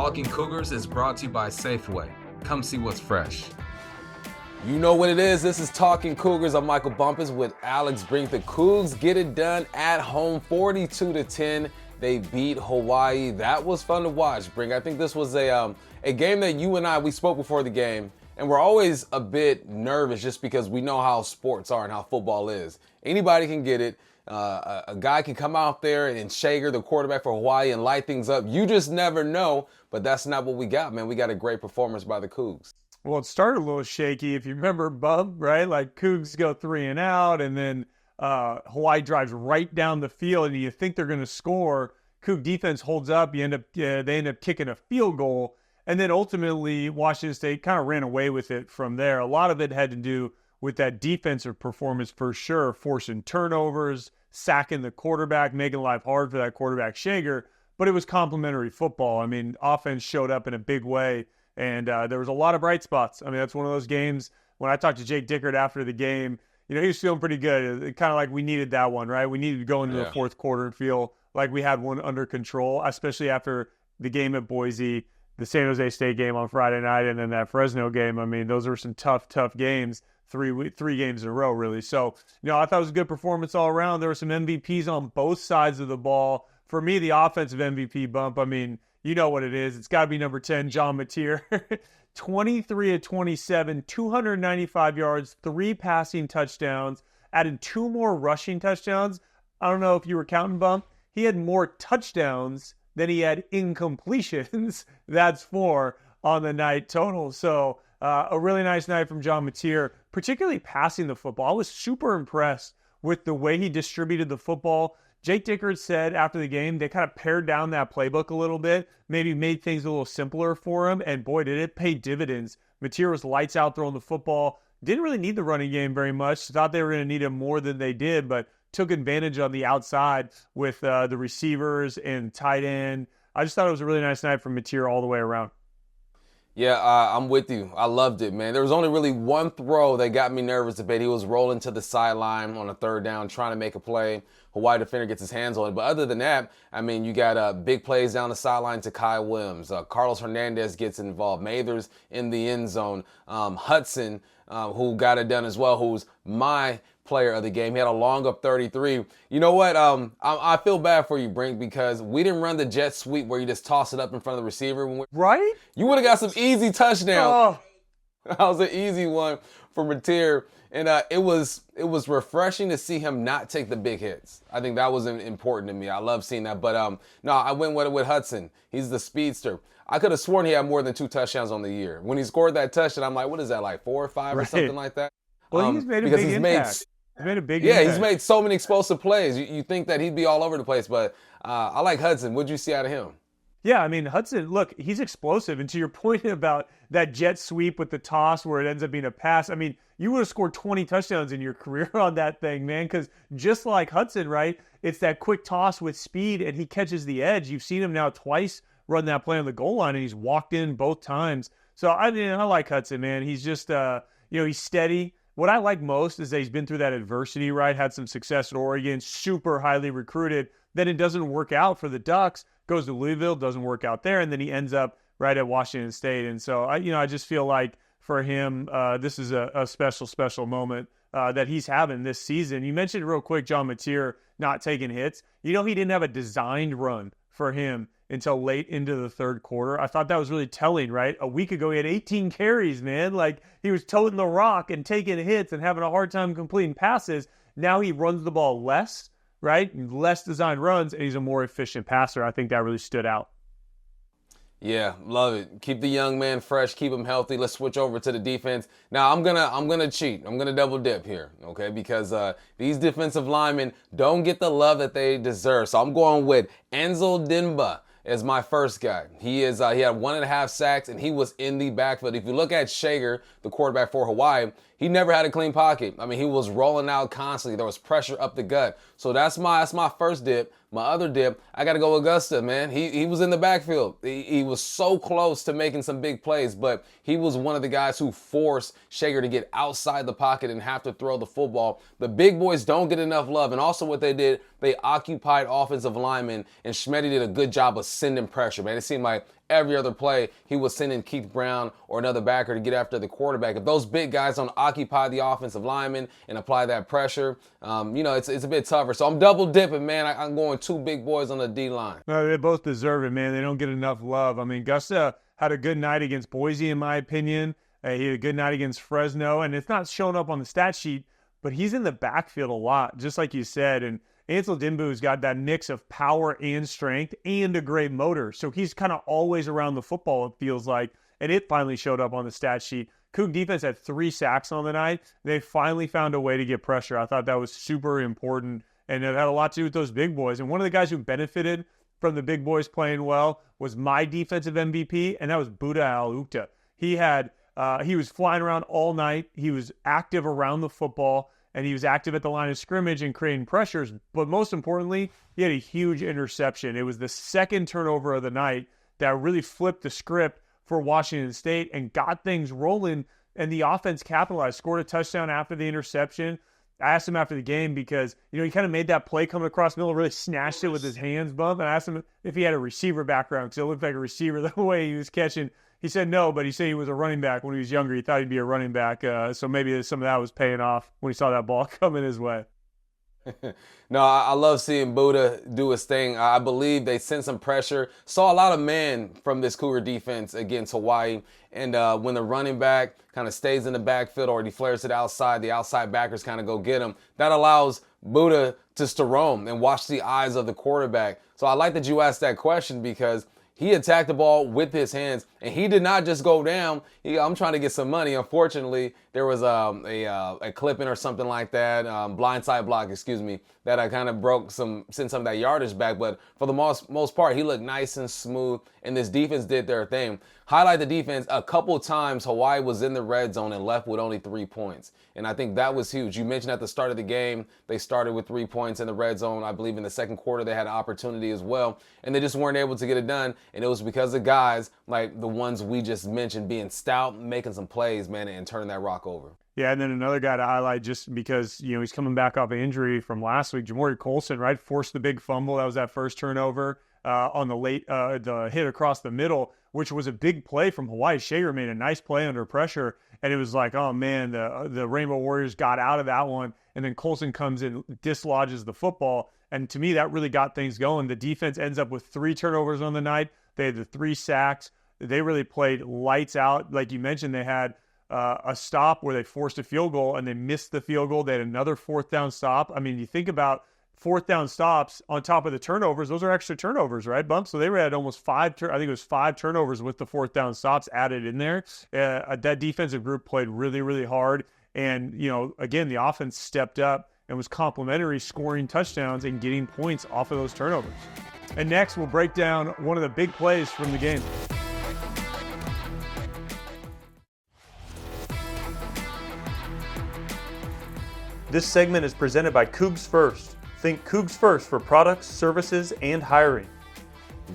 Talkin Cougars is brought to you by Safeway. Come see what's fresh. You know what it is. This is Talkin Cougars. I'm Michael Bumpus with Alex Brink. The Cougs get it done at home, 42-10. They beat Hawaii. That was fun to watch, Brink. I think this was a game that you and I, we spoke before the game, and we're always a bit nervous just because we know how sports are and how football is. Anybody can get it. A guy can come out there and Shager, the quarterback for Hawaii, and light things up. You just never know, but that's not what we got, man. We got a great performance by the Cougs. Well, it started a little shaky. If you remember, Bub, right? Like Cougs go 3 and out, and then Hawaii drives right down the field, and you think they're going to score. Coug defense holds up. They end up kicking a field goal, and then ultimately Washington State kind of ran away with it from there. A lot of it had to do with that defensive performance for sure, forcing turnovers, sacking the quarterback, making life hard for that quarterback Shager. But it was complimentary football. I mean, offense showed up in a big way. And there was a lot of bright spots. I mean, that's one of those games. When I talked to Jake Dickert after the game, he was feeling pretty good. Kind of like we needed that one, right? We needed to go into the fourth quarter and feel like we had one under control, especially after the game at Boise, the San Jose State game on Friday night, and then that Fresno game. I mean, those were some tough games, three games in a row, really. So, I thought it was a good performance all around. There were some MVPs on both sides of the ball. For me, the offensive MVP bump, I mean, you know what it is. It's got to be number 10, John Mateer. 23 of 27, 295 yards, 3 passing touchdowns, added 2 more rushing touchdowns. I don't know if you were counting, Bump. He had more touchdowns than he had incompletions. That's 4 on the night total. So a really nice night from John Mateer, particularly passing the football. I was super impressed with the way he distributed the football. Jake Dickert said after the game they kind of pared down that playbook a little bit, maybe made things a little simpler for him, and boy, did it pay dividends. Mateer was lights out throwing the football. Didn't really need the running game very much. Thought they were going to need him more than they did, but took advantage on the outside with the receivers and tight end. I just thought it was a really nice night from Mateer all the way around. Yeah, I'm with you. I loved it, man. There was only really one throw that got me nervous a bit. He was rolling to the sideline on a third down, trying to make a play. Hawaii defender gets his hands on it. But other than that, I mean, you got big plays down the sideline to Kai Williams. Carlos Hernandez gets involved. Mathers in the end zone. Hudson, who got it done as well, who's my player of the game. He had a long up 33. You know what? I feel bad for you, Brink, because we didn't run the jet sweep where you just toss it up in front of the receiver. Right? You would have got some easy touchdowns. Oh. That was an easy one for Mateer. And it was refreshing to see him not take the big hits. I think that was important to me. I love seeing that. But no, I went with Hudson. He's the speedster. I could have sworn he had more than 2 touchdowns on the year. When he scored that touchdown, I'm like, what is that, like 4 or 5 or something like that? Well, he's made a big impact. He's made a big impact. He's made so many explosive plays. You think that he'd be all over the place, but I like Hudson. What'd you see out of him? Yeah, I mean, Hudson, look, he's explosive. And to your point about that jet sweep with the toss where it ends up being a pass, I mean, you would have scored 20 touchdowns in your career on that thing, man, because just like Hudson, right, it's that quick toss with speed, and he catches the edge. You've seen him now twice run that play on the goal line, and he's walked in both times. So, I mean, I like Hudson, man. He's just, he's steady. What I like most is that he's been through that adversity, right? Had some success at Oregon, super highly recruited. Then it doesn't work out for the Ducks, goes to Louisville, doesn't work out there, and then he ends up right at Washington State. And so, I just feel like for him, this is a special moment that he's having this season. You mentioned real quick John Mateer not taking hits. He didn't have a designed run for him until late into the third quarter. I thought that was really telling, right? A week ago, he had 18 carries, man. Like, he was toting the rock and taking hits and having a hard time completing passes. Now he runs the ball less, right? Less designed runs, and he's a more efficient passer. I think that really stood out. Yeah, love it. Keep the young man fresh, keep him healthy. Let's switch over to the defense. Now, I'm gonna cheat. I'm gonna double dip here, okay? Because these defensive linemen don't get the love that they deserve. So I'm going with Enzo Dimba as my first guy. He had 1.5 sacks, and he was in the backfield. If you look at Shager, the quarterback for Hawaii, he never had a clean pocket. I mean, he was rolling out constantly. There was pressure up the gut. So that's my first dip. My other dip, I got to go Augusta, man. He was in the backfield. He was so close to making some big plays, but he was one of the guys who forced Shager to get outside the pocket and have to throw the football. The big boys don't get enough love. And also what they did, they occupied offensive linemen, and Schmetty did a good job of sending pressure, man. It seemed like every other play, he was sending Keith Brown or another backer to get after the quarterback. If those big guys don't occupy the offensive lineman and apply that pressure, it's a bit tougher. So I'm double dipping, man. I'm going two big boys on the D-line. No, they both deserve it, man. They don't get enough love. I mean, Gusta had a good night against Boise, in my opinion. He had a good night against Fresno, and it's not showing up on the stat sheet, but he's in the backfield a lot, just like you said. And Ansel Dimbu's got that mix of power and strength and a great motor. So he's kind of always around the football, it feels like. And it finally showed up on the stat sheet. Coug defense had 3 sacks on the night. They finally found a way to get pressure. I thought that was super important. And it had a lot to do with those big boys. And one of the guys who benefited from the big boys playing well was my defensive MVP, and that was Buda Al-Ukta. He was flying around all night. He was active around the football, and he was active at the line of scrimmage and creating pressures. But most importantly, he had a huge interception. It was the second turnover of the night that really flipped the script for Washington State and got things rolling, and the offense capitalized, scored a touchdown after the interception. I asked him after the game because, he kind of made that play coming across the middle, really snatched it with his hands, Bump. And I asked him if he had a receiver background because it looked like a receiver the way he was catching. He said no, but he said he was a running back when he was younger. He thought he'd be a running back. So maybe some of that was paying off when he saw that ball coming his way. No, I love seeing Buda do his thing. I believe they sent some pressure. Saw a lot of man from this Cougar defense against Hawaii. And when the running back kind of stays in the backfield or he flares to the outside backers kind of go get him. That allows Buda to roam and watch the eyes of the quarterback. So I like that you asked that question because he attacked the ball with his hands, and he did not just go down. I'm trying to get some money. Unfortunately, there was a clipping or something like that, blindside block, that I kind of sent some of that yardage back. But for the most part, he looked nice and smooth, and this defense did their thing. Highlight the defense. A couple times, Hawaii was in the red zone and left with only 3 points. And I think that was huge. You mentioned at the start of the game, they started with 3 points in the red zone. I believe in the second quarter, they had an opportunity as well. And they just weren't able to get it done. And it was because of guys like the ones we just mentioned being stout, making some plays, man, and turning that rock over. Yeah, and then another guy to highlight just because, he's coming back off an injury from last week. Jamori Colson, right, forced the big fumble. That was that first turnover on the hit across the middle, which was a big play from Hawaii. Shager made a nice play under pressure, and it was like, oh, man, the Rainbow Warriors got out of that one, and then Colson comes in, dislodges the football, and to me, that really got things going. The defense ends up with 3 turnovers on the night. They had the 3 sacks. They really played lights out. Like you mentioned, they had a stop where they forced a field goal and they missed the field goal. They had another 4th down stop. I mean, you think about 4th down stops on top of the turnovers. Those are extra turnovers, right, Bump? So they had almost 5 turnovers with the 4th down stops added in there. That defensive group played really, really hard. And, again, the offense stepped up and was complimentary, scoring touchdowns and getting points off of those turnovers. And next, we'll break down one of the big plays from the game. This segment is presented by Cougs First. Think Cougs First for products, services, and hiring.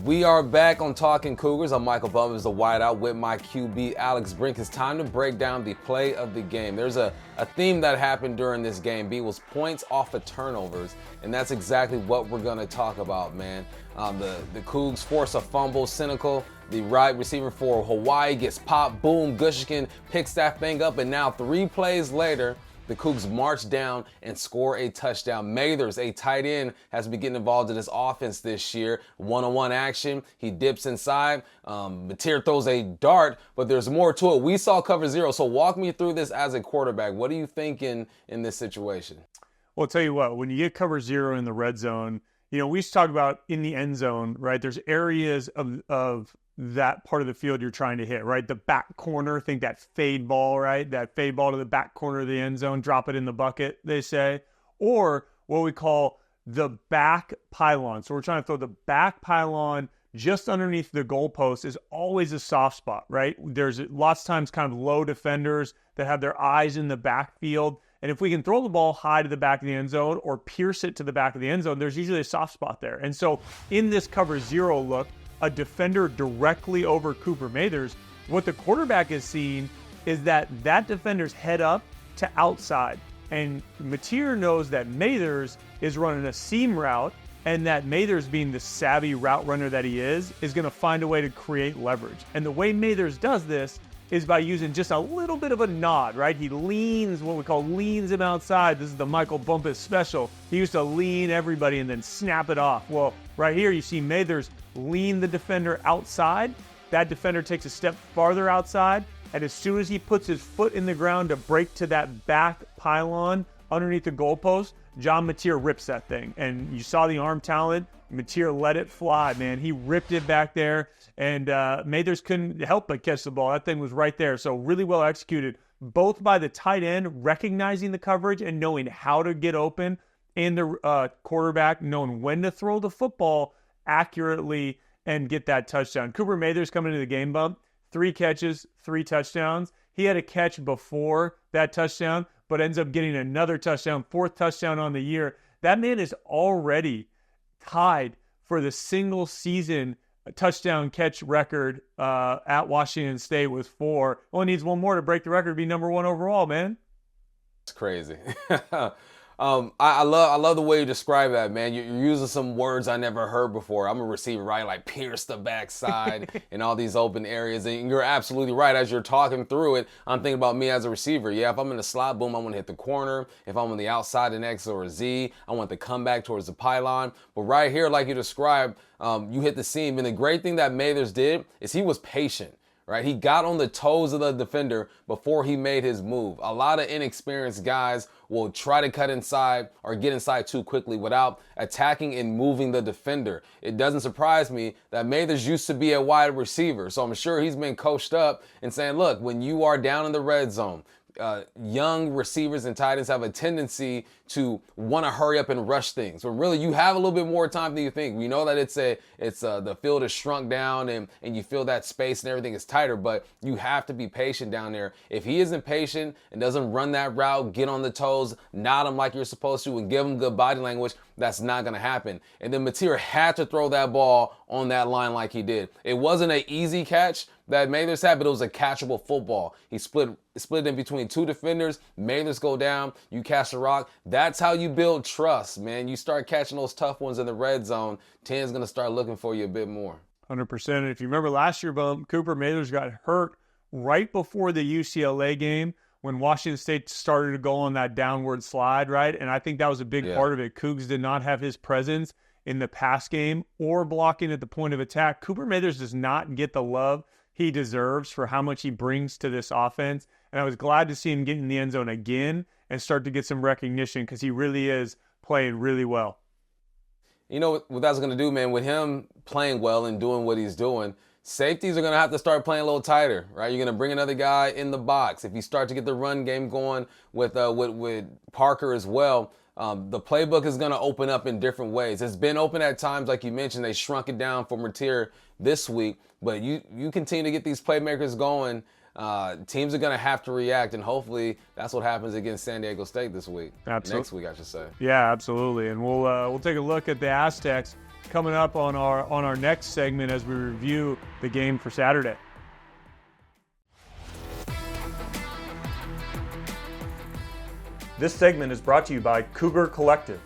We are back on Talkin Cougars. I'm Michael Bump as the wideout with my QB, Alex Brink. It's time to break down the play of the game. There's a theme that happened during this game. Was points off of turnovers, and that's exactly what we're going to talk about, man. The Cougs force a fumble. Cynical, the right receiver for Hawaii, gets popped. Boom, Gushkin picks that thing up, and now 3 plays later, the Cougs march down and score a touchdown. Mathers, a tight end, has been getting involved in this offense this year. One-on-one action. He dips inside. Mateer throws a dart, but there's more to it. We saw cover 0, so walk me through this as a quarterback. What are you thinking in this situation? Well, I'll tell you what, when you get cover 0 in the red zone, we used to talk about in the end zone, right? There's areas of that part of the field you're trying to hit, right? The back corner, think that fade ball, right? That fade ball to the back corner of the end zone, drop it in the bucket, they say. Or what we call the back pylon. So we're trying to throw the back pylon just underneath the goalpost is always a soft spot, right? There's lots of times kind of low defenders that have their eyes in the backfield. And if we can throw the ball high to the back of the end zone or pierce it to the back of the end zone, there's usually a soft spot there. And so in this cover 0 look, a defender directly over Cooper Mathers, what the quarterback is seeing is that defender's head up to outside. And Mateer knows that Mathers is running a seam route and that Mathers, being the savvy route runner that he is going to find a way to create leverage. And the way Mathers does this is by using just a little bit of a nod, right? He leans, what we call leans him outside. This is the Michael Bumpus special. He used to lean everybody and then snap it off. Well, right here you see Mathers lean the defender outside. That defender takes a step farther outside, and as soon as he puts his foot in the ground to break to that back pylon underneath the goalpost, John Mateer rips that thing. And you saw the arm talent. Mateer let it fly, man. He ripped it back there, and Mathers couldn't help but catch the ball. That thing was right there. So really well executed, both by the tight end recognizing the coverage and knowing how to get open, and the quarterback knowing when to throw the football accurately and get that touchdown. Cooper Mathers coming into the game, Bump, 3 catches, 3 touchdowns. He had a catch before that touchdown, but ends up getting another touchdown, 4th touchdown on the year. That man is already tied for the single season touchdown catch record at Washington State with 4. Only needs 1 more to break the record, be number 1 overall, man. It's crazy. I love the way you describe that, man. You're using some words I never heard before. I'm a receiver, right? Like pierce the backside in all these open areas. And you're absolutely right. As you're talking through it, I'm thinking about me as a receiver. Yeah, if I'm in the slot, boom, I want to hit the corner. If I'm on the outside, an X or a Z, I want to come back towards the pylon. But right here, like you described, you hit the seam. And the great thing that Mathers did is he was patient. Right, he got on the toes of the defender before he made his move. A lot of inexperienced guys will try to cut inside or get inside too quickly without attacking and moving the defender. It doesn't surprise me that Mathers used to be a wide receiver, so I'm sure he's been coached up and saying, look, when you are down in the red zone, young receivers and tight ends have a tendency to want to hurry up and rush things. But really, you have a little bit more time than you think. We know that the field is shrunk down and you feel that space and everything is tighter, but you have to be patient down there. If he isn't patient and doesn't run that route, get on the toes, nod him like you're supposed to, and give him good body language, that's not going to happen. And then Mateer had to throw that ball on that line like he did. It wasn't an easy catch that Mathers had, but it was a catchable football. He split in between 2 defenders. Mathers go down. You catch the rock. That's how you build trust, man. You start catching those tough ones in the red zone, 10's going to start looking for you a bit more. 100%. And if you remember last year, Bump, Cooper Mathers got hurt right before the UCLA game when Washington State started to go on that downward slide, right? And I think that was a big part of it. Cougs did not have his presence in the pass game or blocking at the point of attack. Cooper Mathers does not get the love he deserves for how much he brings to this offense. And I was glad to see him get in the end zone again and start to get some recognition because he really is playing really well. You know what that's going to do, man? With him playing well and doing what he's doing, safeties are going to have to start playing a little tighter, right? You're going to bring another guy in the box. If you start to get the run game going with Parker as well, the playbook is going to open up in different ways. It's been open at times, like you mentioned. They shrunk it down for Mateer this week, but you continue to get these playmakers going. Teams are going to have to react, and hopefully that's what happens against San Diego State this week. Absolutely. Next week, I should say. Yeah, absolutely. And we'll take a look at the Aztecs coming up on our next segment as we review the game for Saturday. This segment is brought to you by Cougar Collective.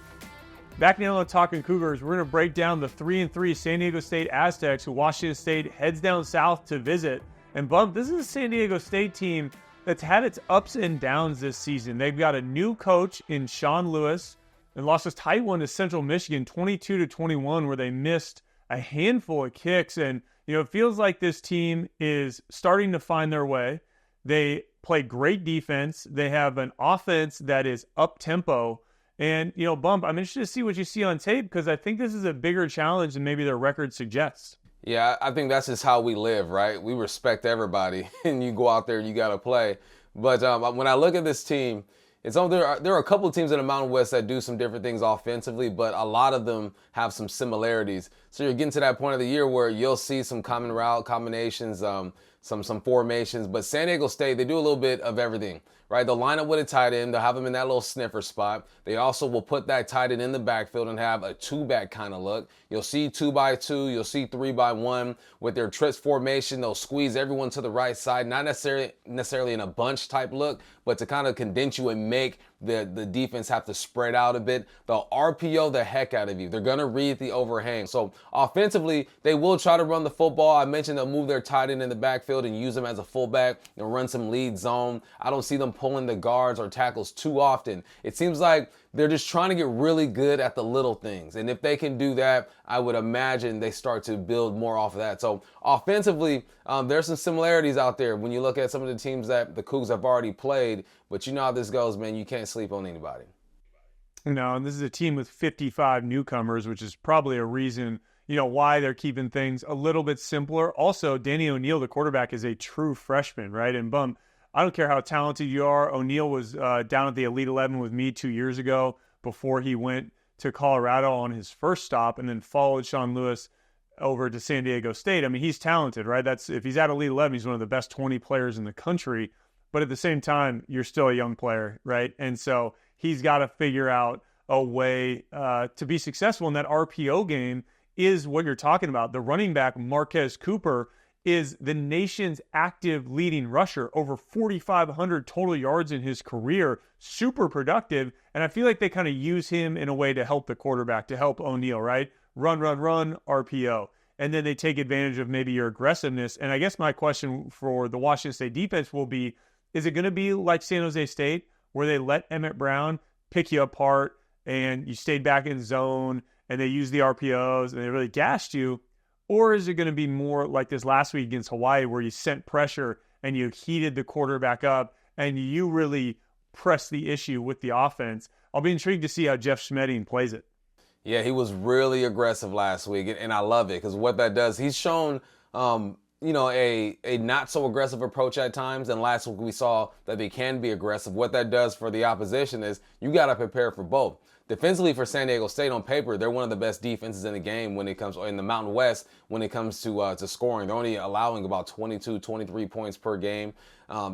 Back now on Talkin Cougars, we're going to break down the 3-3 San Diego State Aztecs, who Washington State heads down south to visit. And Bump, this is a San Diego State team that's had its ups and downs this season. They've got a new coach in Sean Lewis and lost a tight one to Central Michigan, 22-21, where they missed a handful of kicks. And, it feels like this team is starting to find their way. They play great defense. They have an offense that is up-tempo. And, Bump, I'm interested to see what you see on tape because I think this is a bigger challenge than maybe their record suggests. Yeah, I think that's just how we live, right? We respect everybody, and you go out there and you got to play. But when I look at this team, there are a couple of teams in the Mountain West that do some different things offensively, but a lot of them have some similarities. So you're getting to that point of the year where you'll see some common route combinations, some formations. But San Diego State, they do a little bit of everything, right? They'll line up with a tight end. They'll have him in that little sniffer spot. They also will put that tight end in the backfield and have a 2-back kind of look. You'll see 2x2. You'll see 3x1. With their trips formation, they'll squeeze everyone to the right side, not necessarily in a bunch type look, but to kind of condense you and make the defense have to spread out a bit. They'll RPO the heck out of you. They're going to read the overhang. So offensively, they will try to run the football. I mentioned they'll move their tight end in the backfield and use them as a fullback and run some lead zone. I don't see them pulling the guards or tackles too often. It seems like they're just trying to get really good at the little things. And if they can do that, I would imagine they start to build more off of that. So offensively, there's some similarities out there when you look at some of the teams that the Cougs have already played. But you know how this goes, man. You can't sleep on anybody. No, and this is a team with 55 newcomers, which is probably a reason, why they're keeping things a little bit simpler. Also, Danny O'Neal, the quarterback, is a true freshman, right? And Bum, I don't care how talented you are. O'Neal was down at the Elite 11 with me 2 years ago before he went to Colorado on his first stop and then followed Sean Lewis over to San Diego State. I mean, he's talented, right? If he's at Elite 11, he's one of the best 20 players in the country. But at the same time, you're still a young player, right? And so he's got to figure out a way to be successful in that RPO game is what you're talking about. The running back, Marquez Cooper, is the nation's active leading rusher, over 4,500 total yards in his career, super productive. And I feel like they kind of use him in a way to help the quarterback, to help O'Neal, right? Run, RPO. And then they take advantage of maybe your aggressiveness. And I guess my question for the Washington State defense will be, is it going to be like San Jose State where they let Emmett Brown pick you apart and you stayed back in zone and they used the RPOs and they really gashed you? Or is it going to be more like this last week against Hawaii where you sent pressure and you heated the quarterback up and you really pressed the issue with the offense? I'll be intrigued to see how Jeff Schmedding plays it. Yeah, he was really aggressive last week, and I love it because what that does, he's shown, a not so aggressive approach at times. And last week we saw that they can be aggressive. What that does for the opposition is you got to prepare for both. Defensively for San Diego State on paper, they're one of the best defenses in the game when it comes in the Mountain West when it comes to scoring. They're only allowing about 22, 23 points per game.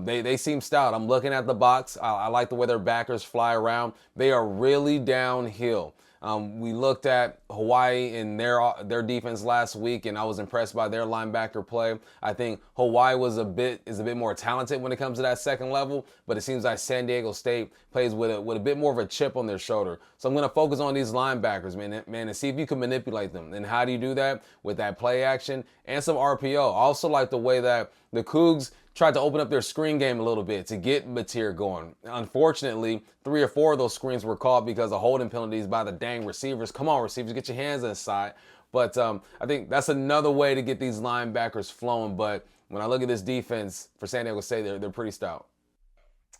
They seem stout. I'm looking at the box. I like the way their backers fly around. They are really downhill. We looked at Hawaii in their defense last week, and I was impressed by their linebacker play. I think Hawaii is a bit more talented when it comes to that second level, but it seems like San Diego State plays with a bit more of a chip on their shoulder. So I'm going to focus on these linebackers, man, and see if you can manipulate them. And how do you do that? With that play action and some RPO. I also like the way that the Cougs tried to open up their screen game a little bit to get Mateer going. Unfortunately, 3 or 4 of those screens were called because of holding penalties by the dang receivers. Come on, receivers, get your hands inside. But I think that's another way to get these linebackers flowing. But when I look at this defense for San Diego State, they're pretty stout.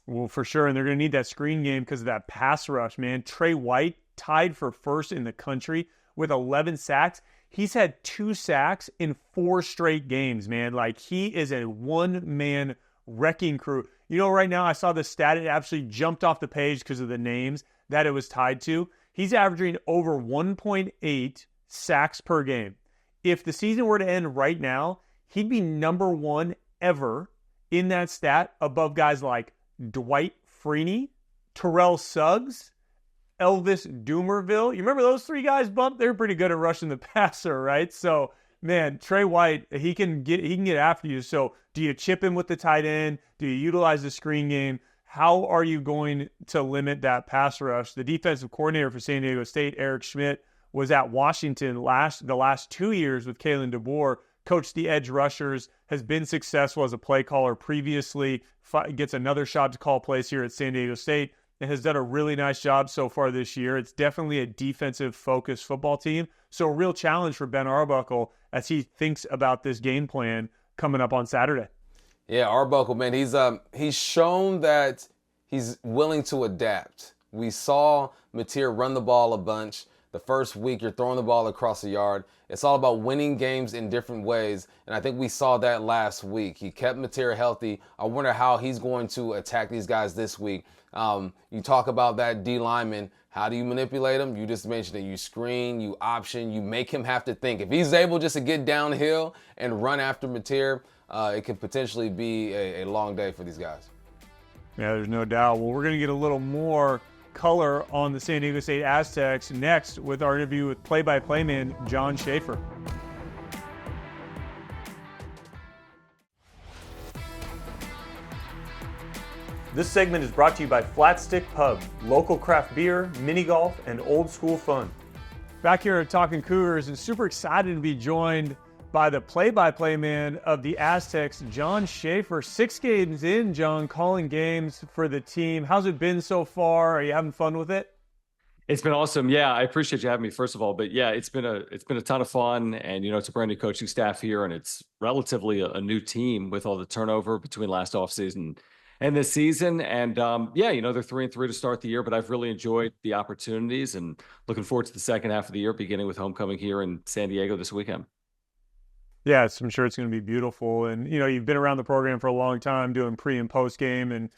Well, for sure, and they're going to need that screen game because of that pass rush, man. Trey White tied for first in the country with 11 sacks. He's had 2 sacks in 4 straight games, man. Like, he is a one-man wrecking crew. Right now I saw the stat. It actually jumped off the page because of the names that it was tied to. He's averaging over 1.8 sacks per game. If the season were to end right now, he'd be number 1 ever in that stat above guys like Dwight Freeney, Terrell Suggs, Elvis Dumerville. You remember those 3 guys, Bump? They're pretty good at rushing the passer, right? So, man, Trey White, he can get after you. So, do you chip him with the tight end? Do you utilize the screen game? How are you going to limit that pass rush? The defensive coordinator for San Diego State, Eric Schmidt, was at Washington the last 2 years with Kalen DeBoer, coached the edge rushers, has been successful as a play caller previously, gets another shot to call plays here at San Diego State, and has done a really nice job so far this year. It's definitely a defensive-focused football team. So a real challenge for Ben Arbuckle as he thinks about this game plan coming up on Saturday. Yeah, Arbuckle, man, he's shown that he's willing to adapt. We saw Mateer run the ball a bunch. The first week, you're throwing the ball across the yard. It's all about winning games in different ways, and I think we saw that last week. He kept Mateer healthy. I wonder how he's going to attack these guys this week. You talk about that D lineman. How do you manipulate him? You just mentioned it. You screen, you option, you make him have to think. If he's able just to get downhill and run after Mateer, it could potentially be a long day for these guys. Yeah, there's no doubt. Well, we're going to get a little more color on the San Diego State Aztecs next with our interview with play-by-play man John Schaefer. This segment is brought to you by Flat Stick Pub, local craft beer, mini golf, and old school fun. Back here at Talkin Cougars, and super excited to be joined by the play-by-play man of the Aztecs, John Schaefer. 6 games in, John, calling games for the team. How's it been so far? Are you having fun with it? It's been awesome. Yeah, I appreciate you having me, first of all. But yeah, it's been a ton of fun, and it's a brand new coaching staff here, and it's relatively a new team with all the turnover between last offseason and this season. And yeah, they're 3-3 to start the year, but I've really enjoyed the opportunities and looking forward to the second half of the year, beginning with homecoming here in San Diego this weekend. Yeah, I'm sure it's going to be beautiful. And, you've been around the program for a long time doing pre and post game. And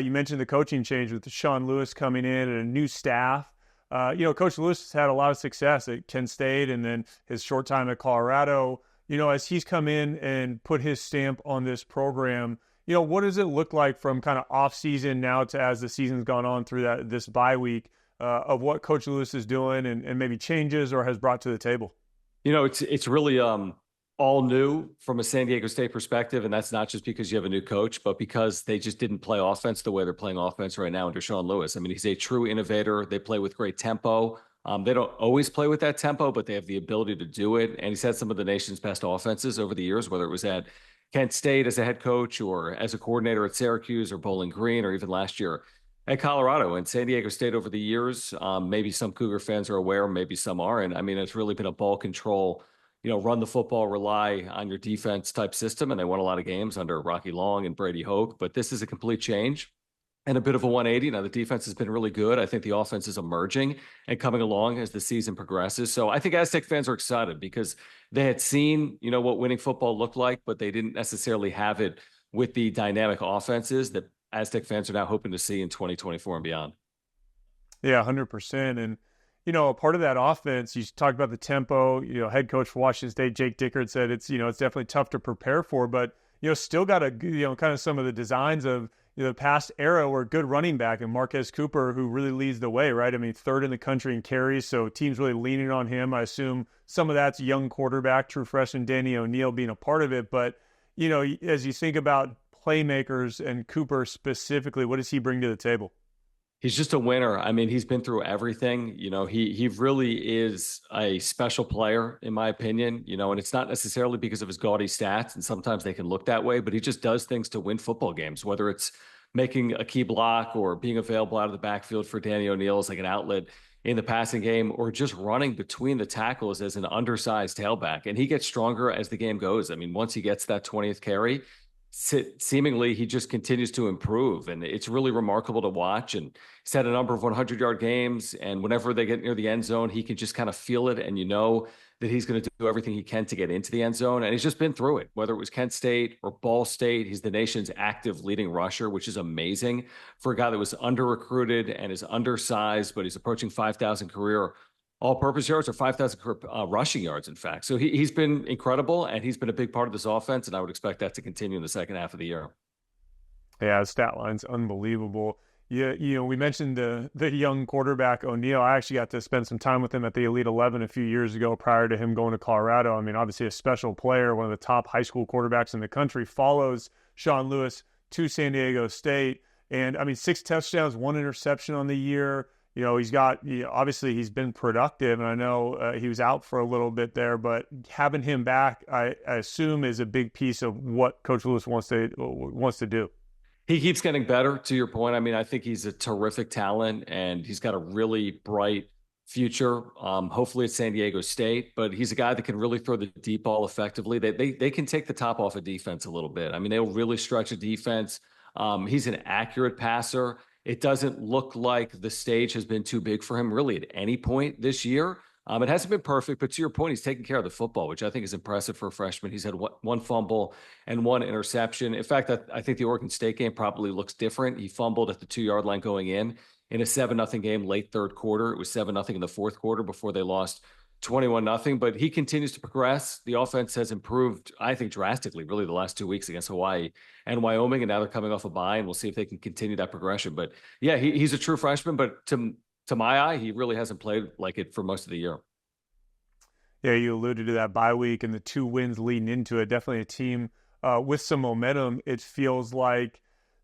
you mentioned the coaching change with Sean Lewis coming in and a new staff. Coach Lewis has had a lot of success at Kent State and then his short time at Colorado. As he's come in and put his stamp on this program, what does it look like from kind of off season now to as the season's gone on through this bye week of what Coach Lewis is doing and maybe changes or has brought to the table? It's really all new from a San Diego State perspective, and that's not just because you have a new coach, but because they just didn't play offense the way they're playing offense right now under Sean Lewis. I mean, he's a true innovator. They play with great tempo. They don't always play with that tempo, but they have the ability to do it. And he's had some of the nation's best offenses over the years, whether it was at Kent State as a head coach or as a coordinator at Syracuse or Bowling Green or even last year at Colorado. And San Diego State over the years, maybe some Cougar fans are aware, maybe some aren't. I mean, it's really been a ball control, run the football, rely on your defense type system. And they won a lot of games under Rocky Long and Brady Hoke. But this is a complete change and a bit of a 180. Now, the defense has been really good. I think the offense is emerging and coming along as the season progresses. So I think Aztec fans are excited because they had seen, what winning football looked like, but they didn't necessarily have it with the dynamic offenses that Aztec fans are now hoping to see in 2024 and beyond. Yeah, 100%. And, a part of that offense, you talked about the tempo, head coach for Washington State, Jake Dickert, said it's definitely tough to prepare for, but, still got a, kind of some of the designs of, the past era where good running back and Marquez Cooper, who really leads the way, right? I mean, 3rd in the country in carries, so teams really leaning on him. I assume some of that's young quarterback, true freshman Danny O'Neal being a part of it. But, as you think about playmakers and Cooper specifically, what does he bring to the table? He's just a winner. I mean, he's been through everything. He really is a special player, in my opinion, and it's not necessarily because of his gaudy stats, and sometimes they can look that way, but he just does things to win football games, whether it's making a key block or being available out of the backfield for Danny O'Neal as like an outlet in the passing game, or just running between the tackles as an undersized tailback. And he gets stronger as the game goes. I mean, once he gets that 20th carry, seemingly he just continues to improve, and it's really remarkable to watch. And he's had a number of 100-yard games, and whenever they get near the end zone, he can just kind of feel it, and that he's going to do everything he can to get into the end zone. And he's just been through it, whether it was Kent State or Ball State. He's the nation's active leading rusher, which is amazing for a guy that was under-recruited and is undersized, but he's approaching 5,000 career all-purpose yards, or 5,000 rushing yards, in fact. So he's been incredible, and he's been a big part of this offense, and I would expect that to continue in the second half of the year. Yeah, his stat line's unbelievable. Yeah, we mentioned the young quarterback O'Neal. I actually got to spend some time with him at the Elite 11 a few years ago prior to him going to Colorado. I mean, obviously a special player, one of the top high school quarterbacks in the country, follows Sean Lewis to San Diego State. And, 6 touchdowns, 1 interception on the year. He's got, obviously he's been productive, and I know he was out for a little bit there, but having him back, I assume, is a big piece of what Coach Lewis wants to do. He keeps getting better, to your point. I mean, I think he's a terrific talent, and he's got a really bright future, hopefully at San Diego State, but he's a guy that can really throw the deep ball effectively. They can take the top off of defense a little bit. I mean, they'll really stretch a defense. He's an accurate passer. It doesn't look like the stage has been too big for him really at any point this year. It hasn't been perfect, but to your point, he's taking care of the football, which I think is impressive for a freshman. He's had one fumble and 1 interception. In fact, I think the Oregon State game probably looks different. He fumbled at the 2-yard line going in a 7-0 game late third quarter. It was 7-0 in the fourth quarter before they lost 21-0, but he continues to progress. The offense has improved, I think, drastically, really the last 2 weeks against Hawaii and Wyoming, and now they're coming off a bye, and we'll see if they can continue that progression. But yeah, he's a true freshman, but to my eye, he really hasn't played like it for most of the year. Yeah, you alluded to that bye week and the 2 wins leading into it. Definitely a team with some momentum. It feels like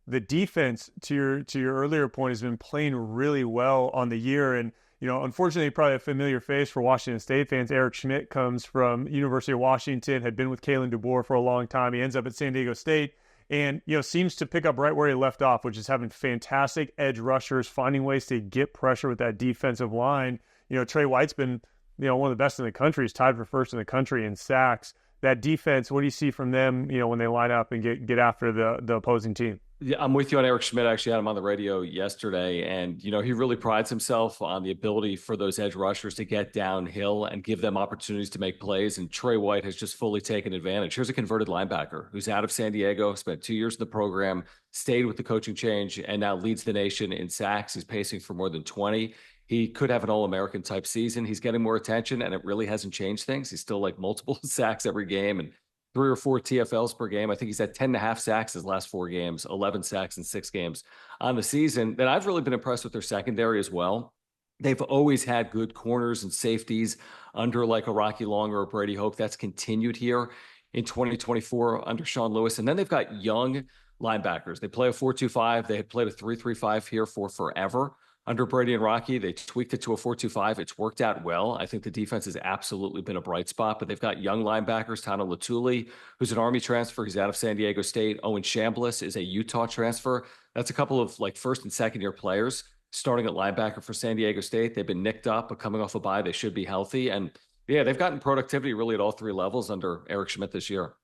the defense, to your earlier point, has been playing really well on the year. And, unfortunately, probably a familiar face for Washington State fans. Eric Schmidt comes from University of Washington, had been with Kalen DeBoer for a long time. He ends up at San Diego State and, seems to pick up right where he left off, which is having fantastic edge rushers, finding ways to get pressure with that defensive line. Trey White's been, one of the best in the country. He's tied for first in the country in sacks. That defense, what do you see from them, when they line up and get after the opposing team? Yeah, I'm with you on Eric Schmidt. I actually had him on the radio yesterday, and he really prides himself on the ability for those edge rushers to get downhill and give them opportunities to make plays. And Trey White has just fully taken advantage. Here's a converted linebacker who's out of San Diego, spent 2 years in the program, stayed with the coaching change, and now leads the nation in sacks. He's pacing for more than 20. He could have an All-American type season. He's getting more attention, and it really hasn't changed things. He's still like multiple sacks every game and 3 or 4 TFLs per game. I think he's had 10.5 sacks his last 4 games, 11 sacks in 6 games on the season. Then I've really been impressed with their secondary as well. They've always had good corners and safeties under like a Rocky Long or a Brady Hoke. That's continued here in 2024 under Sean Lewis. And then they've got young linebackers. They play a 4-2-5. They had played a 3-3-5 here for forever. Under Brady and Rocky, they tweaked it to a 4-2-5. It's worked out well. I think the defense has absolutely been a bright spot, but they've got young linebackers, Tano Latuli, who's an Army transfer. He's out of San Diego State. Owen Chambliss is a Utah transfer. That's a couple of like first and second year players starting at linebacker for San Diego State. They've been nicked up, but coming off a bye, they should be healthy. And yeah, they've gotten productivity really at all 3 levels under Eric Schmidt this year.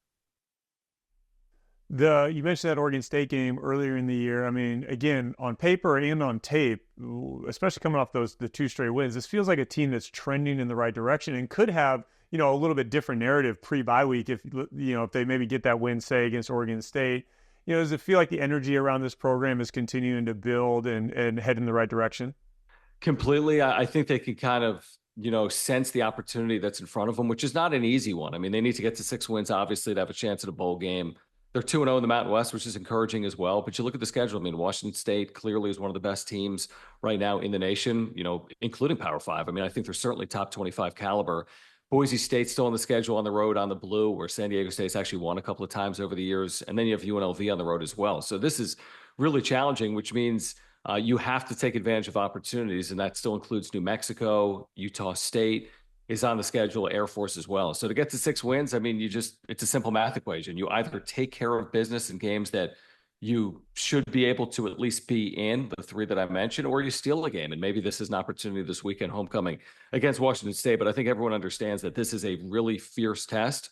You mentioned that Oregon State game earlier in the year. I mean, again, on paper and on tape, especially coming off the 2 straight wins, this feels like a team that's trending in the right direction and could have, a little bit different narrative pre-bye week if they maybe get that win, say, against Oregon State. Does it feel like the energy around this program is continuing to build and head in the right direction? Completely. I think they can kind of, sense the opportunity that's in front of them, which is not an easy one. I mean, they need to get to 6 wins, obviously, to have a chance at a bowl game. They're 2-0 in the Mountain West, which is encouraging as well. But you look at the schedule. I mean, Washington State clearly is one of the best teams right now in the nation, including Power 5. I mean, I think they're certainly top 25 caliber. Boise State's still on the schedule on the road on the blue, where San Diego State's actually won a couple of times over the years. And then you have UNLV on the road as well. So this is really challenging, which means you have to take advantage of opportunities. And that still includes New Mexico, Utah State is on the schedule, Air Force as well. So to get to 6 wins, I mean, it's a simple math equation. You either take care of business in games that you should be able to at least be in, the 3 that I mentioned, or you steal a game. And maybe this is an opportunity this weekend, homecoming against Washington State. But I think everyone understands that this is a really fierce test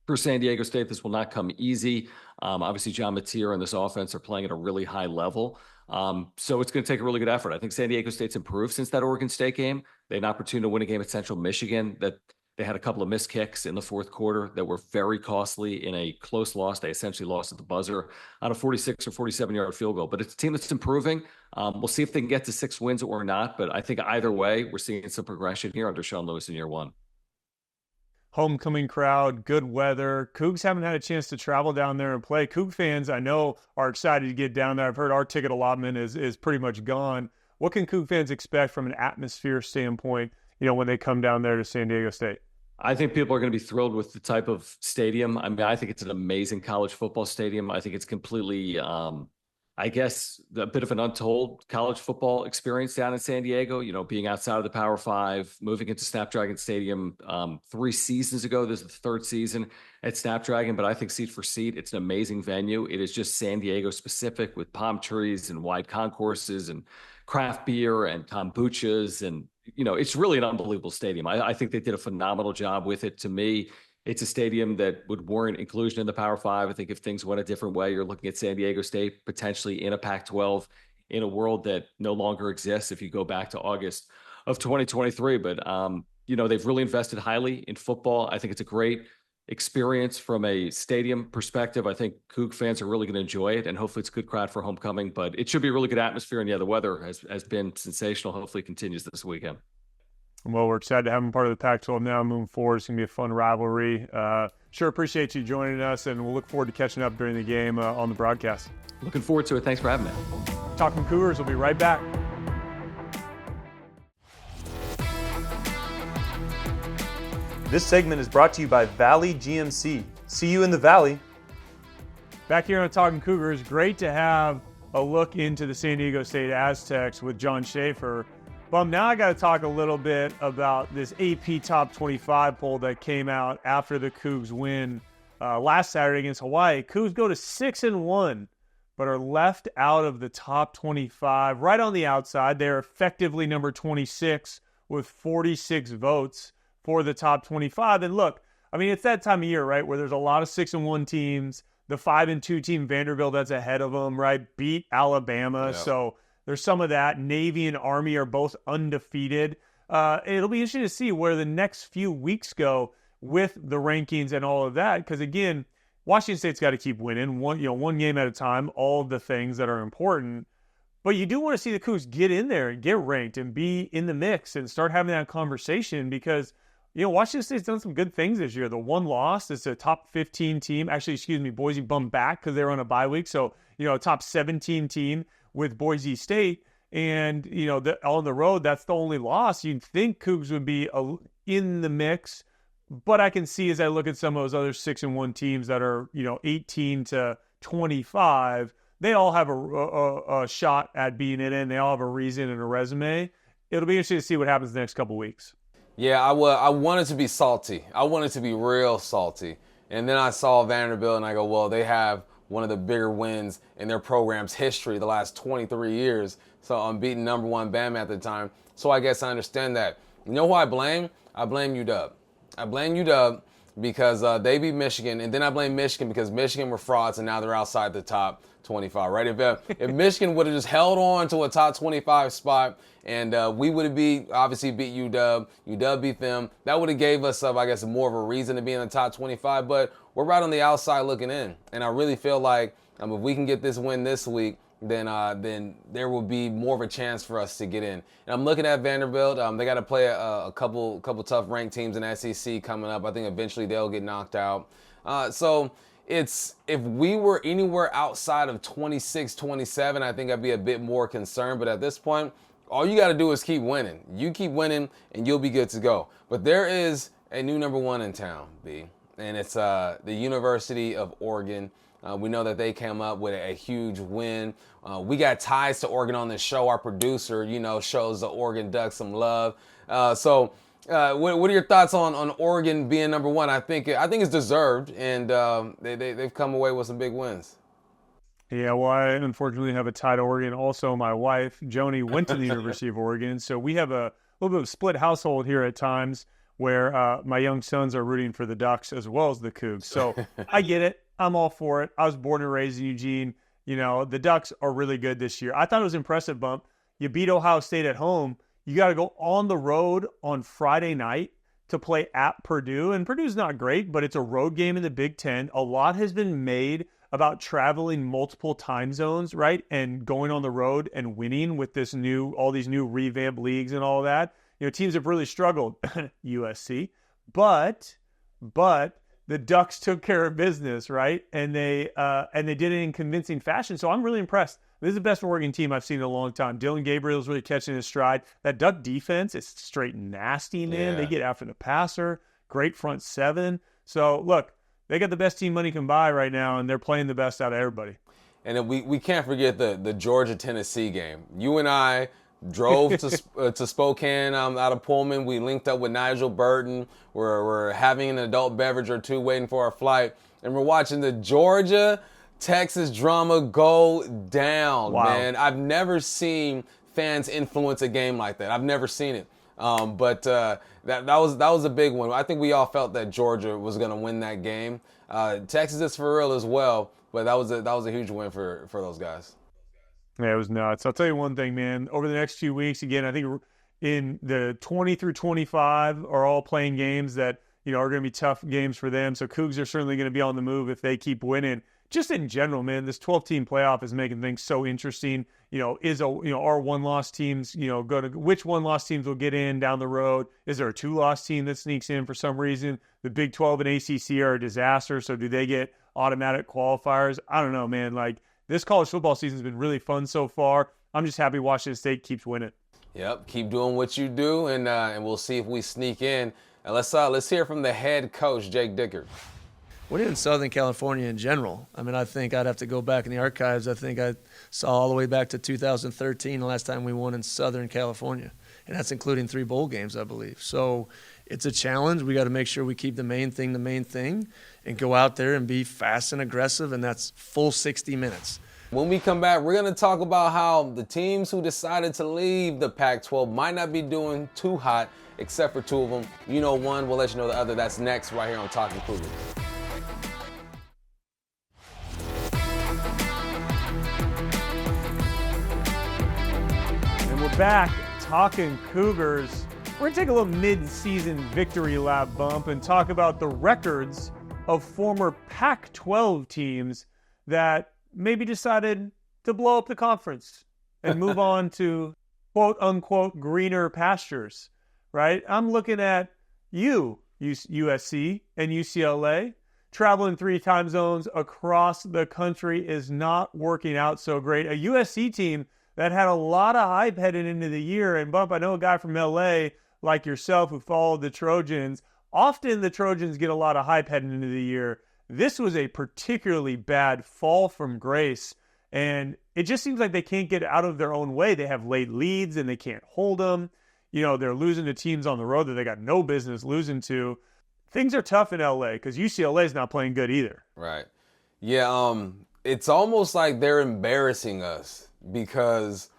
for San Diego State. This will not come easy. Obviously, John Mateer and this offense are playing at a really high level. So it's going to take a really good effort. I think San Diego State's improved since that Oregon State game. They had an opportunity to win a game at Central Michigan that they had a couple of missed kicks in the 4th quarter that were very costly in a close loss. They essentially lost at the buzzer on a 46 or 47-yard field goal. But it's a team that's improving. We'll see if they can get to 6 wins or not. But I think either way, we're seeing some progression here under Sean Lewis in year 1. Homecoming crowd, good weather. Cougs haven't had a chance to travel down there and play. Coug fans, I know, are excited to get down there. I've heard our ticket allotment is pretty much gone. What can Coug fans expect from an atmosphere standpoint, when they come down there to San Diego State? I think people are going to be thrilled with the type of stadium. I mean, I think it's an amazing college football stadium. I think it's completely, I guess, a bit of an untold college football experience down in San Diego, being outside of the Power 5, moving into Snapdragon Stadium 3 seasons ago. This is the 3rd season at Snapdragon, but I think seat for seat, it's an amazing venue. It is just San Diego specific with palm trees and wide concourses and craft beer and kombuchas. And, it's really an unbelievable stadium. I think they did a phenomenal job with it. To me, it's a stadium that would warrant inclusion in the Power 5. I think if things went a different way, you're looking at San Diego State potentially in a Pac-12 in a world that no longer exists if you go back to August of 2023. But, they've really invested highly in football. I think it's a great experience from a stadium perspective. I think Coug fans are really going to enjoy it, and hopefully it's a good crowd for homecoming. But it should be a really good atmosphere. And, yeah, the weather has been sensational. Hopefully it continues this weekend. Well, we're excited to have him part of the Pac-12 now moving forward. It's going to be a fun rivalry. Sure appreciate you joining us, and we'll look forward to catching up during the game on the broadcast. Looking forward to it. Thanks for having me. Talkin Cougars will be right back. This segment is brought to you by Valley GMC. See you in the Valley. Back here on Talkin Cougars, great to have a look into the San Diego State Aztecs with John Schaefer. Now I got to talk a little bit about this AP Top 25 poll that came out after the Cougs win last Saturday against Hawaii. Cougs go to 6-1, but are left out of the top 25, right on the outside. They're effectively number 26 with 46 votes for the top 25. And look, I mean, it's that time of year, right, where there's a lot of 6-1 teams. The 5-2 team, Vanderbilt, that's ahead of them, right? Beat Alabama. Yep. So there's some of that. Navy and Army are both undefeated. It'll be interesting to see where the next few weeks go with the rankings and all of that. Because again, Washington State's got to keep winning one game at a time, all of the things that are important. But you do want to see the Cougs get in there and get ranked and be in the mix and start having that conversation because Washington State's done some good things this year. The one loss is a top 15 team. Actually, Boise bumped back because they were on a bye week. So, a top 17 team with Boise State. And, on the road, that's the only loss. You'd think Cougs would be in the mix. But I can see as I look at some of those other 6-1 teams that are, 18 to 25, they all have a shot at being in it. And they all have a reason and a resume. It'll be interesting to see what happens the next couple weeks. Yeah, I wanted to be salty. I wanted to be real salty. And then I saw Vanderbilt and I go, well, they have one of the bigger wins in their program's history the last 23 years. So I'm beating number one Bama at the time. So I guess I understand that. You know who I blame? I blame UW. I blame UW because they beat Michigan. And then I blame Michigan because Michigan were frauds and now they're outside the top 25, right? If Michigan would have just held on to a top 25 spot and we would have obviously beat UW, UW beat them, that would have gave us, I guess, more of a reason to be in the top 25, but we're right on the outside looking in. And I really feel like if we can get this win this week, then there will be more of a chance for us to get in. And I'm looking at Vanderbilt. They got to play a couple tough ranked teams in SEC coming up. I think eventually they'll get knocked out. So if we were anywhere outside of 26, 27, I think I'd be a bit more concerned. But at this point, all you got to do is keep winning. You keep winning, and you'll be good to go. But there is a new number one in town, B, and it's the University of Oregon. We know that they came up with a huge win. We got ties to Oregon on this show. Our producer, shows the Oregon Ducks some love. So what are your thoughts on Oregon being number one? I think it's deserved, and they've come away with some big wins. Yeah, well, I unfortunately have a tie to Oregon. Also, my wife, Joni, went to the University of Oregon, so we have a little bit of a split household here at times where my young sons are rooting for the Ducks as well as the Cougs. So I get it. I'm all for it. I was born and raised in Eugene. The Ducks are really good this year. I thought it was impressive, Bump. You beat Ohio State at home. You got to go on the road on Friday night to play at Purdue. And Purdue's not great, but it's a road game in the Big Ten. A lot has been made about traveling multiple time zones, right? And going on the road and winning with all these new revamped leagues and all that. Teams have really struggled, USC, but the Ducks took care of business, right? And they did it in convincing fashion. So I'm really impressed. This is the best Oregon team I've seen in a long time. Dylan Gabriel's really catching his stride. That Duck defense is straight nasty, man. Yeah. They get after the passer. Great front seven. So look, they got the best team money can buy right now, and they're playing the best out of everybody. And then we can't forget the Georgia-Tennessee game. You and I drove to Spokane out of Pullman. We linked up with Nigel Burton. We're having an adult beverage or two waiting for our flight. And we're watching the Georgia-Texas drama go down, wow. Man. I've never seen fans influence a game like that. I've never seen it. But that was a big one. I think we all felt that Georgia was going to win that game. Texas is for real as well, but that was a huge win for those guys. Yeah, it was nuts. I'll tell you one thing, man. Over the next few weeks, again, I think in the 20 through 25 are all playing games that are going to be tough games for them. So Cougs are certainly going to be on the move if they keep winning. Just in general, man, this 12-team playoff is making things so interesting. Are one-loss teams, which one-loss teams will get in down the road? Is there a two-loss team that sneaks in for some reason? The Big 12 and ACC are a disaster, so do they get automatic qualifiers? I don't know, man. This college football season has been really fun so far. I'm just happy Washington State keeps winning. Yep, keep doing what you do, and we'll see if we sneak in. And let's hear from the head coach, Jake Dickert. What in Southern California in general? I mean, I think I'd have to go back in the archives. I think I saw all the way back to 2013, the last time we won in Southern California. And that's including 3 bowl games, I believe. So it's a challenge. We got to make sure we keep the main thing, and go out there and be fast and aggressive, and that's full 60 minutes. When we come back, we're going to talk about how the teams who decided to leave the Pac-12 might not be doing too hot, except for 2 of them. You know one, we'll let you know the other. That's next right here on Talkin Cougars. And we're back talking Cougars. We're going to take a little mid-season victory lap bump and talk about the records of former Pac-12 teams that maybe decided to blow up the conference and move on to quote-unquote greener pastures, right? I'm looking at USC and UCLA. Traveling 3 time zones across the country is not working out so great. A USC team that had a lot of hype heading into the year. And Bump, I know a guy from LA like yourself who followed the Trojans. Often the Trojans get a lot of hype heading into the year. This was a particularly bad fall from grace. And it just seems like they can't get out of their own way. They have late leads and they can't hold them. You know, they're losing to teams on the road that they got no business losing to. Things are tough in LA because UCLA is not playing good either. Right. Yeah, it's almost like they're embarrassing us because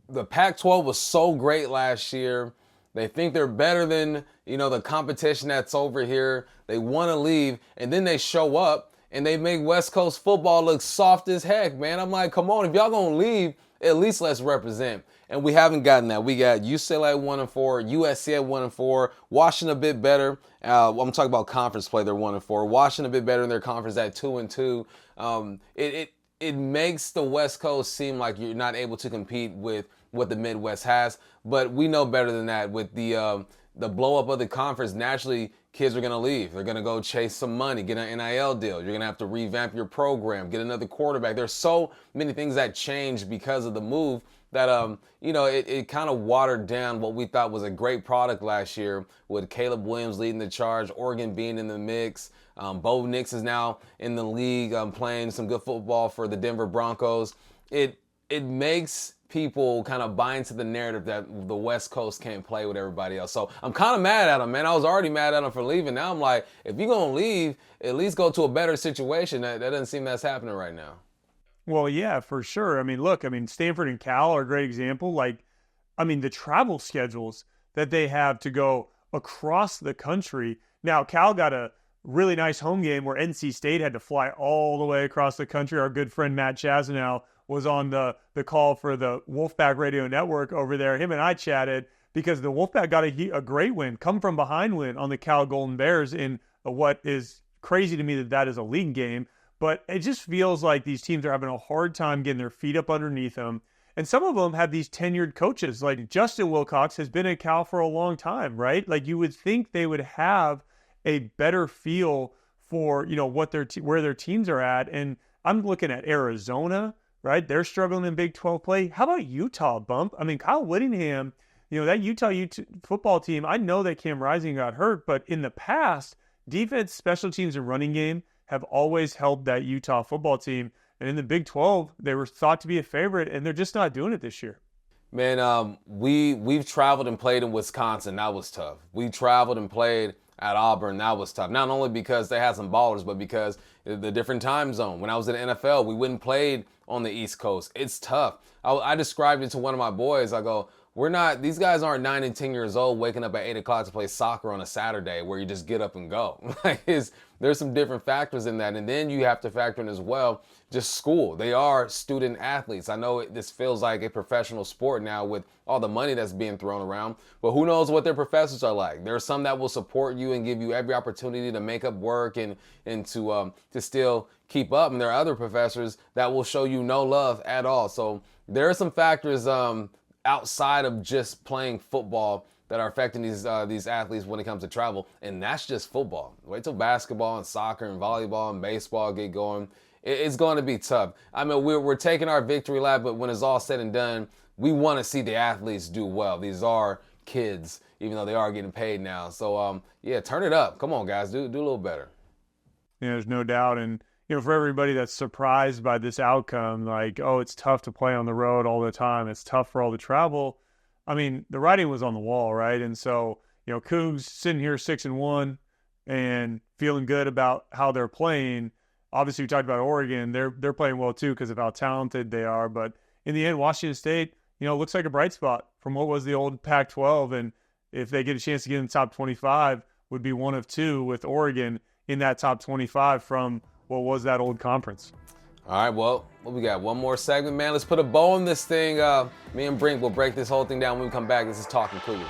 the Pac-12 was so great last year. They think they're better than, the competition that's over here. They want to leave, and then they show up and they make West Coast football look soft as heck, man. I'm like, come on, if y'all gonna leave, at least let's represent. And we haven't gotten that. We got UCLA at 1-4, USC at 1-4, Washington a bit better. I'm talking about conference play. They're 1-4. Washington a bit better in their conference at 2-2. It makes the West Coast seem like you're not able to compete with what the Midwest has, but we know better than that. With the blow up of the conference, naturally kids are going to leave. They're going to go chase some money, get an NIL deal. You're going to have to revamp your program, get another quarterback. There's so many things that changed because of the move that, it kind of watered down what we thought was a great product last year with Caleb Williams leading the charge, Oregon being in the mix. Bo Nix is now in the league playing some good football for the Denver Broncos. It makes people kind of buy into the narrative that the West Coast can't play with everybody else. So I'm kind of mad at him, man. I was already mad at him for leaving. Now I'm like, if you're going to leave, at least go to a better situation. That doesn't seem that's happening right now. Well, yeah, for sure. I mean, look, Stanford and Cal are a great example. The travel schedules that they have to go across the country. Now, Cal got a really nice home game where NC State had to fly all the way across the country. Our good friend Matt Chazanow was on the call for the Wolfpack Radio Network over there. Him and I chatted because the Wolfpack got a great win, come from behind win on the Cal Golden Bears in what is crazy to me that is a league game. But it just feels like these teams are having a hard time getting their feet up underneath them. And some of them have these tenured coaches. Like Justin Wilcox has been at Cal for a long time, right? Like you would think they would have a better feel for, what where their teams are at. And I'm looking at Arizona, right? They're struggling in Big 12 play. How about Utah, Bump? Kyle Whittingham, that Utah football team, I know that Cam Rising got hurt, but in the past, defense, special teams, and running game have always helped that Utah football team. And in the Big 12, they were thought to be a favorite, and they're just not doing it this year. Man, we've traveled and played in Wisconsin. That was tough. We traveled and played at Auburn. That was tough. Not only because they had some ballers, but because the different time zone. When I was in the NFL, we went and played on the East Coast. It's tough. I described it to one of my boys. I go, these guys aren't 9 and 10 years old waking up at 8 o'clock to play soccer on a Saturday where you just get up and go. There's some different factors in that. And then you have to factor in as well, just school. They are student athletes. I know this feels like a professional sport now with all the money that's being thrown around, but who knows what their professors are like. There are some that will support you and give you every opportunity to make up work and to still keep up. And there are other professors that will show you no love at all. So there are some factors outside of just playing football that are affecting these athletes when it comes to travel, and that's just football. Wait till basketball and soccer and volleyball and baseball get going. It's going to be tough. We're taking our victory lap, but when it's all said and done, we want to see the athletes do well. These are kids, even though they are getting paid now. So, turn it up. Come on, guys. Do a little better. There's no doubt. And, for everybody that's surprised by this outcome, like, oh, it's tough to play on the road all the time. It's tough for all the travel. I mean, the writing was on the wall, right? And so, Cougs sitting here 6-1 and feeling good about how they're playing. Obviously, we talked about Oregon. They're playing well too because of how talented they are. But in the end, Washington State, looks like a bright spot from what was the old Pac-12. And if they get a chance to get in the top 25, would be one of two with Oregon in that top 25 from what was that old conference. All right, well, what we got? One more segment, man. Let's put a bow on this thing. Me and Brink will break this whole thing down when we come back. This is Talkin Cougars.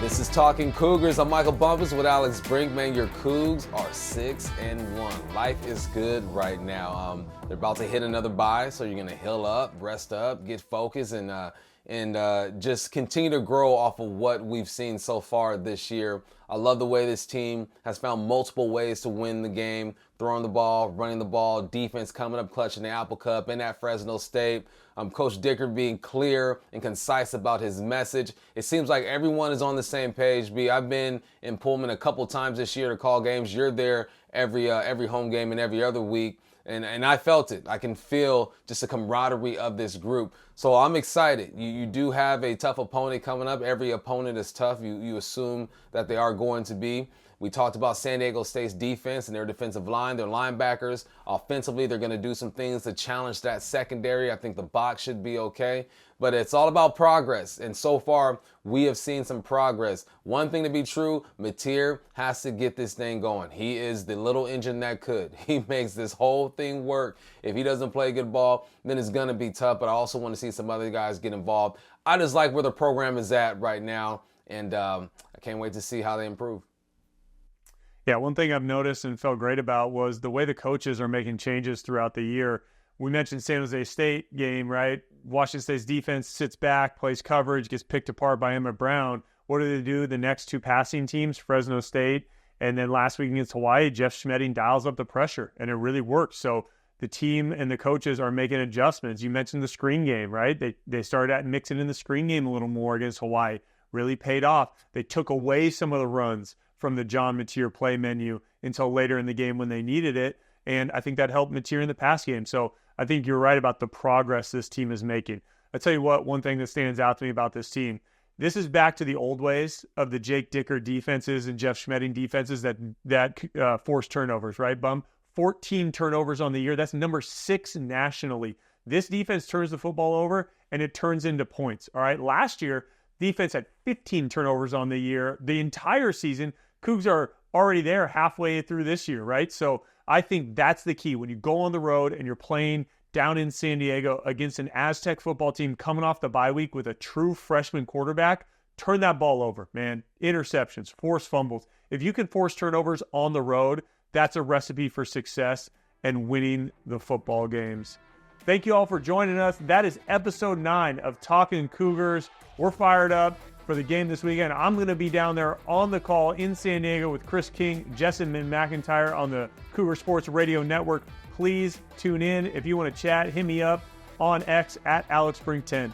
This is Talkin Cougars. I'm Michael Bumpus with Alex Brink. Man, your Cougs are 6-1. Life is good right now. They're about to hit another bye, so you're gonna heal up, rest up, get focused, and just continue to grow off of what we've seen so far this year. I love the way this team has found multiple ways to win the game, throwing the ball, running the ball, defense coming up clutch in the Apple Cup and at Fresno State. Coach Dicker being clear and concise about his message. It seems like everyone is on the same page. I've been in Pullman a couple times this year to call games. You're there every home game and every other week. And I felt it. I can feel just the camaraderie of this group. So I'm excited. You do have a tough opponent coming up. Every opponent is tough. You assume that they are going to be. We talked about San Diego State's defense and their defensive line, their linebackers. Offensively, they're going to do some things to challenge that secondary. I think the box should be okay. But it's all about progress. And so far, we have seen some progress. One thing to be true, Mateer has to get this thing going. He is the little engine that could. He makes this whole thing work. If he doesn't play good ball, then it's going to be tough. But I also want to see some other guys get involved. I just like where the program is at right now. And I can't wait to see how they improve. Yeah, one thing I've noticed and felt great about was the way the coaches are making changes throughout the year. We mentioned San Jose State game, right? Washington State's defense sits back, plays coverage, gets picked apart by Emmett Brown. What do they do? The next two passing teams, Fresno State, and then last week against Hawaii, Jeff Schmedding dials up the pressure, and it really works. So the team and the coaches are making adjustments. You mentioned the screen game, right? They started mixing in the screen game a little more against Hawaii. Really paid off. They took away some of the runs from the John Mateer play menu until later in the game when they needed it. And I think that helped Mateer in the pass game. So I think you're right about the progress this team is making. I tell you what, one thing that stands out to me about this team, this is back to the old ways of the Jake Dicker defenses and Jeff Schmedding defenses that force turnovers, right, Bum? 14 turnovers on the year. That's number 6 nationally. This defense turns the football over, and it turns into points, all right? Last year, defense had 15 turnovers on the year. The entire season, Cougs are already there halfway through this year, right? So I think that's the key. When you go on the road and you're playing down in San Diego against an Aztec football team coming off the bye week with a true freshman quarterback, turn that ball over, man. Interceptions, force fumbles. If you can force turnovers on the road, that's a recipe for success and winning the football games. Thank you all for joining us. That is episode 9 of Talkin Cougars. We're fired up for the game this weekend. I'm going to be down there on the call in San Diego with Chris King, Jessamine McIntyre on the Cougar Sports Radio Network. Please tune in. If you want to chat, hit me up on X at AlexBrink10.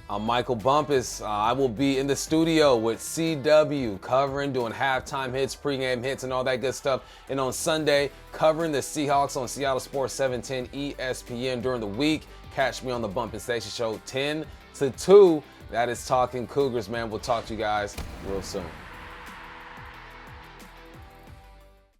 I'm Michael Bumpus. I will be in the studio with CW covering, doing halftime hits, pregame hits, and all that good stuff. And on Sunday, covering the Seahawks on Seattle Sports 710 ESPN during the week. Catch me on the Bump and Station Show 10 to 2. That is Talkin Cougars, man. We'll talk to you guys real soon.